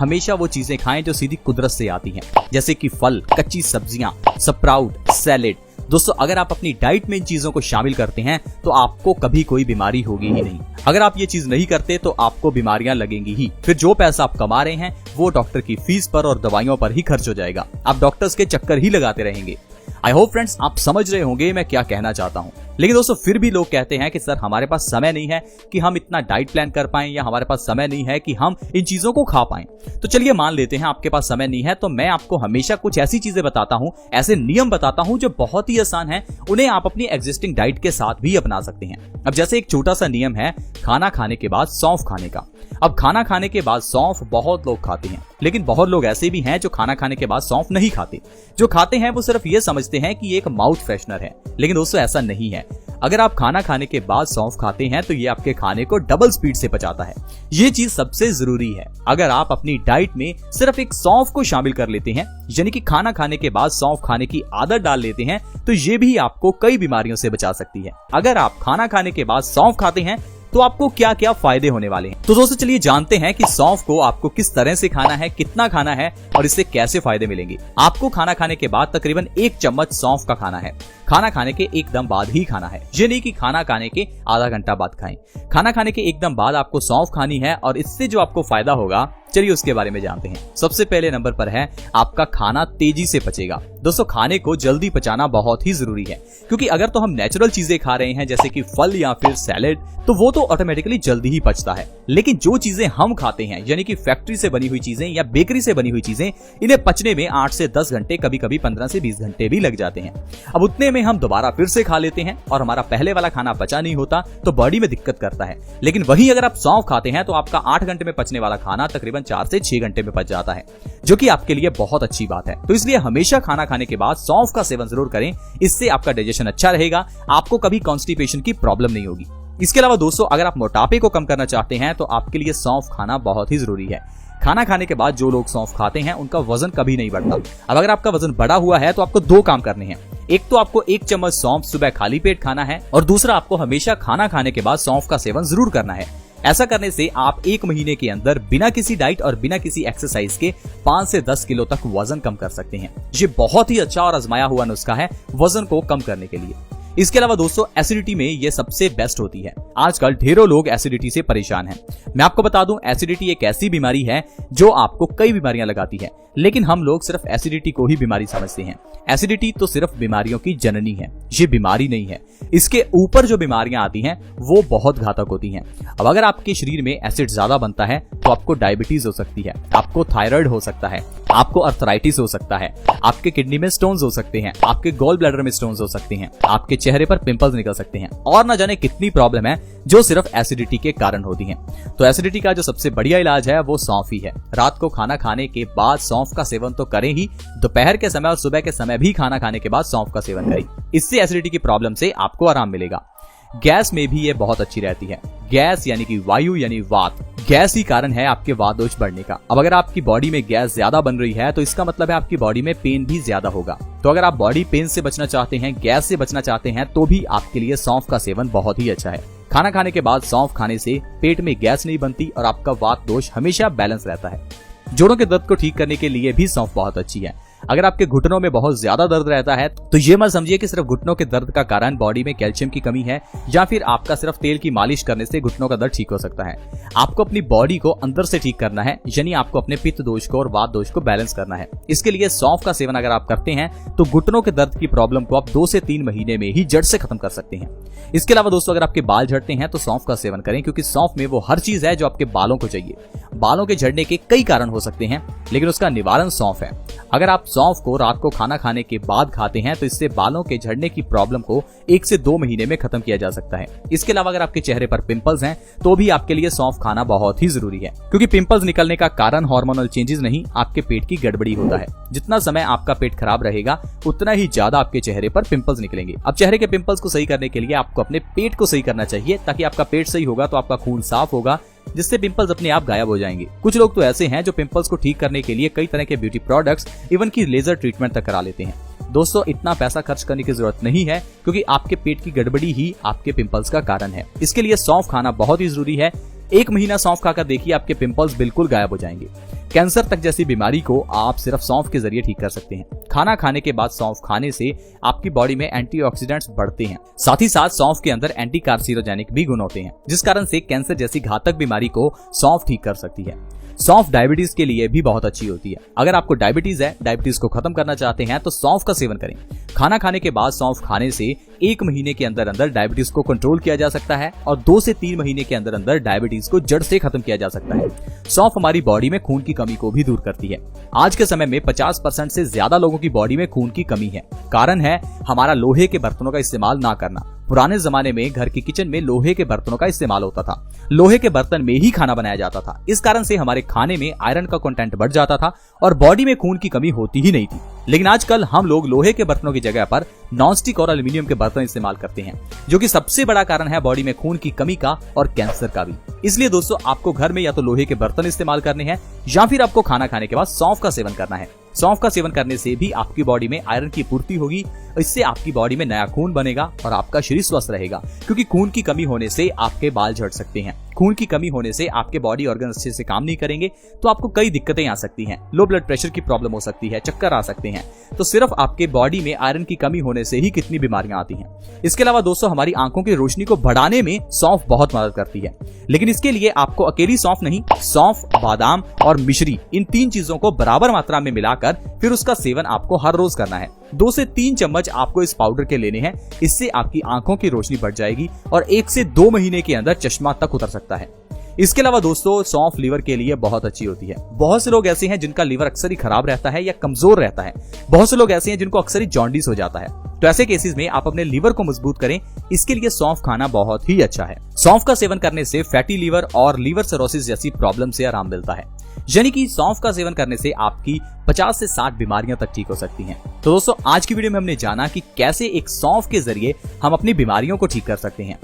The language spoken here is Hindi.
हमेशा वो चीजें खाएं जो सीधी कुदरत से आती हैं, जैसे कि फल, कच्ची सब्जियां, स्प्राउट, सैलेड। दोस्तों अगर आप अपनी डाइट में इन चीजों को शामिल करते हैं तो आपको कभी कोई बीमारी होगी ही नहीं। अगर आप ये चीज नहीं करते तो आपको बीमारियां लगेंगी ही। फिर जो पैसा आप कमा रहे हैं वो डॉक्टर की फीस पर और दवाइयों पर ही खर्च हो जाएगा। आप डॉक्टर्स के चक्कर ही लगाते रहेंगे। आई होप फ्रेंड्स आप समझ रहे होंगे मैं क्या कहना चाहता हूँ। लेकिन दोस्तों फिर भी लोग कहते हैं कि सर हमारे पास समय नहीं है कि हम इतना डाइट प्लान कर पाएं, या हमारे पास समय नहीं है कि हम इन चीजों को खा पाएं। तो चलिए मान लेते हैं आपके पास समय नहीं है, तो मैं आपको हमेशा कुछ ऐसी चीजें बताता हूं, ऐसे नियम बताता हूं जो बहुत ही आसान है, उन्हें आप अपनी एग्जिस्टिंग डाइट के साथ भी अपना सकते हैं। अब जैसे एक छोटा सा नियम है खाना खाने के बाद सौंफ खाने का। अब खाना खाने के बाद सौंफ बहुत लोग खाते हैं, लेकिन बहुत लोग ऐसे भी हैं जो खाना खाने के बाद सौंफ नहीं खाते। जो खाते हैं वो सिर्फ ये समझते हैं कि ये एक माउथ फ्रेशनर है, लेकिन दोस्तों ऐसा नहीं है। अगर आप खाना खाने के बाद सौंफ खाते हैं तो ये आपके खाने को डबल स्पीड से पचाता है। ये चीज सबसे जरूरी है। अगर आप अपनी डाइट में सिर्फ एक सौंफ को शामिल कर लेते हैं, यानी कि खाना खाने के बाद सौंफ खाने की आदत डाल लेते हैं, तो ये भी आपको कई बीमारियों से बचा सकती है। अगर आप खाना खाने के बाद सौंफ खाते हैं तो आपको क्या क्या फायदे होने वाले हैं। तो दोस्तों चलिए जानते हैं कि सौंफ को आपको किस तरह से खाना है, कितना खाना है और इससे कैसे फायदे मिलेंगे। आपको खाना खाने के बाद तकरीबन 1 चम्मच सौंफ का खाना है। खाना खाने के एकदम बाद ही खाना है, ये नहीं कि खाना खाने के आधा घंटा बाद खाएं। खाना खाने के एकदम बाद आपको सौंफ खानी है और इससे जो आपको फायदा होगा चलिए उसके बारे में जानते हैं। सबसे पहले नंबर पर है आपका खाना तेजी से पचेगा। दोस्तों खाने को जल्दी पचाना बहुत ही जरूरी है, क्योंकि अगर तो हम नेचुरल चीजें खा रहे हैं जैसे कि फल या फिर सैलेड, तो वो तो ऑटोमेटिकली जल्दी ही पचता है। लेकिन जो चीजें हम खाते हैं यानी कि फैक्ट्री से बनी हुई चीजें या बेकरी से बनी हुई चीजें, इन्हें पचने में 8 से 10 घंटे, कभी कभी 15 से 20 घंटे भी लग जाते हैं। अब उतने में हम दोबारा फिर से खा लेते हैं और हमारा पहले वाला खाना पचा नहीं होता तो बॉडी में दिक्कत करता है। लेकिन वहीं अगर आप सौंफ खाते हैं तो आपका 8 घंटे में पचने वाला खाना तकरीबन 4 से 6 घंटे में पच जाता है, जो कि आपके लिए बहुत अच्छी बात है। तो इसलिए हमेशा खाना खाने के बाद सौंफ का सेवन जरूर करें, इससे आपका डाइजेशन अच्छा रहेगा, आपको कभी कॉन्स्टिपेशन की प्रॉब्लम नहीं होगी। इसके अलावा दोस्तों अगर आप मोटापे को कम करना चाहते हैं तो आपके लिए सौंफ खाना बहुत ही जरूरी है। खाना खाने के बाद जो लोग सौंफ खाते हैं उनका वजन कभी नहीं बढ़ता। अब अगर आपका वजन बढ़ा हुआ है तो आपको 2 काम करने हैं। एक तो आपको 1 चम्मच सौंफ सुबह खाली पेट खाना है, और दूसरा आपको हमेशा खाना खाने के बाद सौंफ का सेवन जरूर करना है। ऐसा करने से आप 1 महीने के अंदर बिना किसी डाइट और बिना किसी एक्सरसाइज के 5 से 10 किलो तक वजन कम कर सकते हैं। ये बहुत ही अच्छा और आजमाया हुआ नुस्खा है वजन को कम करने के लिए। इसके अलावा दोस्तों एसिडिटी में ये सबसे बेस्ट होती है। आजकल ढेरों लोग एसिडिटी से परेशान हैं। मैं आपको बता दूं एसिडिटी एक ऐसी बीमारी है जो आपको कई बीमारियां लगाती है, लेकिन हम लोग सिर्फ एसिडिटी को ही बीमारी समझते हैं। एसिडिटी तो सिर्फ बीमारियों की जननी है, ये बीमारी नहीं है। इसके ऊपर जो बीमारियां आती हैं वो बहुत घातक होती हैं। अब अगर आपके शरीर में एसिड ज्यादा बनता है तो आपको डायबिटीज हो सकती है, आपको थायराइड हो सकता है, आपको अर्थराइटिस हो सकता है, आपके किडनी में स्टोन्स हो सकते हैं, आपके गॉल ब्लैडर में स्टोन्स हो सकते हैं, आपके चेहरे पर पिंपल्स निकल सकते हैं, और न जाने कितनी प्रॉब्लम है जो सिर्फ एसिडिटी के कारण होती हैं। तो एसिडिटी का जो सबसे बढ़िया इलाज है वो सौंफ ही है। रात को खाना खाने के बाद सौंफ का सेवन तो करें ही, दोपहर के समय और सुबह के समय भी खाना खाने के बाद सौंफ का सेवन करें। इससे एसिडिटी की प्रॉब्लम से आपको आराम मिलेगा। गैस में भी ये बहुत अच्छी रहती है। गैस यानी कि वायु यानी वात, गैस ही कारण है आपके वात दोष बढ़ने का। अब अगर आपकी बॉडी में गैस ज्यादा बन रही है तो इसका मतलब है आपकी बॉडी में पेन भी ज्यादा होगा। तो अगर आप बॉडी पेन से बचना चाहते हैं, गैस से बचना चाहते हैं, तो भी आपके लिए सौंफ का सेवन बहुत ही अच्छा है। खाना खाने के बाद सौंफ खाने से पेट में गैस नहीं बनती और आपका वात दोष हमेशा बैलेंस रहता है। जोड़ों के दर्द को ठीक करने के लिए भी सौंफ बहुत अच्छी है। अगर आपके घुटनों में बहुत ज्यादा दर्द रहता है तो ये मत समझिए कि सिर्फ घुटनों के दर्द का कारण बॉडी में कैल्शियम की कमी है, या फिर आपका सिर्फ तेल की मालिश करने से घुटनों का दर्द ठीक हो सकता है। आपको अपनी बॉडी को अंदर से ठीक करना है, यानी आपको अपने पित्त दोष को और वात दोष को बैलेंस करना है। इसके लिए सौंफ का सेवन अगर आप करते हैं तो घुटनों के दर्द की प्रॉब्लम को आप 2 से 3 महीने में ही जड़ से खत्म कर सकते हैं। इसके अलावा दोस्तों अगर आपके बाल झड़ते हैं तो सौंफ का सेवन करें, क्योंकि सौंफ में वो हर चीज है जो आपके बालों को चाहिए। बालों के झड़ने के कई कारण हो सकते हैं, लेकिन उसका निवारण सौंफ है। अगर आप सौंफ को रात को खाना खाने के बाद खाते हैं तो इससे बालों के झड़ने की प्रॉब्लम को 1 से 2 महीने में खत्म किया जा सकता है। इसके अलावा अगर आपके चेहरे पर पिंपल्स हैं तो भी आपके लिए सौंफ खाना बहुत ही जरूरी है, क्योंकि पिंपल्स निकलने का कारण हार्मोनल चेंजेस नहीं, आपके पेट की गड़बड़ी होता है। जितना समय आपका पेट खराब रहेगा उतना ही ज्यादा आपके चेहरे पर पिंपल्स निकलेंगे। अब चेहरे के पिंपल्स को सही करने के लिए आपको अपने पेट को सही करना चाहिए, ताकि आपका पेट सही होगा तो आपका खून साफ होगा, जिससे पिंपल्स अपने आप गायब हो जाएंगे। कुछ लोग तो ऐसे हैं जो पिंपल्स को ठीक करने के लिए कई तरह के ब्यूटी प्रोडक्ट्स, इवन की लेजर ट्रीटमेंट तक करा लेते हैं। दोस्तों इतना पैसा खर्च करने की जरूरत नहीं है, क्योंकि आपके पेट की गड़बड़ी ही आपके पिंपल्स का कारण है। इसके लिए सौंफ खाना बहुत ही जरूरी है। 1 महीना सौंफ खाकर देखिए, आपके पिंपल्स बिल्कुल गायब हो जाएंगे। कैंसर तक जैसी बीमारी को आप सिर्फ सौंफ के जरिए ठीक कर सकते हैं। खाना खाने के बाद सौंफ खाने से आपकी बॉडी में एंटीऑक्सीडेंट्स बढ़ते हैं। साथ ही साथ सौंफ के अंदर एंटी कार्सिनोजेनिक भी गुण होते हैं, जिस कारण से कैंसर जैसी घातक बीमारी को सौंफ ठीक कर सकती है। सौंफ डायबिटीज के लिए भी बहुत अच्छी होती है। अगर आपको डायबिटीज है, डायबिटीज को खत्म करना चाहते हैं, तो सौंफ का सेवन करें। खाना खाने के बाद सौंफ खाने से 1 महीने के अंदर अंदर डायबिटीज को कंट्रोल किया जा सकता है और 2 से 3 महीने के अंदर अंदर डायबिटीज को जड़ से खत्म किया जा सकता है। सौंफ हमारी बॉडी में खून की कमी को भी दूर करती है। आज के समय में 50% से ज्यादा लोगों की बॉडी में खून की कमी है। कारण है हमारा लोहे के बर्तनों का इस्तेमाल ना करना। पुराने जमाने में घर के किचन में लोहे के बर्तनों का इस्तेमाल होता था। लोहे के बर्तन में ही खाना बनाया जाता था। इस कारण से हमारे खाने में आयरन का कंटेंट बढ़ जाता था और बॉडी में खून की कमी होती ही नहीं थी। लेकिन आजकल हम लोग लोहे के बर्तनों की जगह पर नॉनस्टिक और एल्यूमिनियम के बर्तन इस्तेमाल करते हैं, जो कि सबसे बड़ा कारण है बॉडी में खून की कमी का और कैंसर का भी। इसलिए दोस्तों आपको घर में या तो लोहे के बर्तन इस्तेमाल करने हैं या फिर आपको खाना खाने के बाद सौंफ का सेवन करना है। सौंफ का सेवन करने से भी आपकी बॉडी में आयरन की पूर्ति होगी। इससे आपकी बॉडी में नया खून बनेगा और आपका शरीर स्वस्थ रहेगा, क्योंकि खून की कमी होने से आपके बाल झड़ सकते हैं। खून की कमी होने से आपके बॉडी ऑर्गन अच्छे से काम नहीं करेंगे, तो आपको कई दिक्कतें आ सकती हैं। लो ब्लड प्रेशर की प्रॉब्लम हो सकती है, चक्कर आ सकते हैं। तो सिर्फ आपके बॉडी में आयरन की कमी होने से ही कितनी बीमारियां आती हैं। इसके अलावा दोस्तों हमारी आंखों की रोशनी को बढ़ाने में सौंफ बहुत मदद करती है। लेकिन इसके लिए आपको अकेली सौंफ नहीं, सौंफ, बादाम और मिश्री, इन 3 चीजों को बराबर मात्रा में मिलाकर फिर उसका सेवन आपको हर रोज करना है। 2 से 3 चम्मच आपको इस पाउडर के लेने हैं। इससे आपकी आंखों की रोशनी बढ़ जाएगी और 1 से 2 महीने के अंदर चश्मा तक उतर सकता है। इसके अलावा दोस्तों सौंफ लीवर के लिए बहुत अच्छी होती है। बहुत से लोग ऐसे हैं जिनका लीवर अक्सर ही खराब रहता है या कमजोर रहता है। बहुत से लोग ऐसे हैं जिनको अक्सर ही जॉन्डिस हो जाता है। तो ऐसे केसेस में आप अपने लीवर को मजबूत करें, इसके लिए सौंफ खाना बहुत ही अच्छा है। सौंफ का सेवन करने से फैटी लीवर और लीवर सिरोसिस जैसी प्रॉब्लम से आराम मिलता है। यानी कि सौंफ का सेवन करने से आपकी 50 से 60 बीमारियां तक ठीक हो सकती हैं। तो दोस्तों आज की वीडियो में हमने जाना कि कैसे एक सौंफ के जरिए हम अपनी बीमारियों को ठीक कर सकते हैं।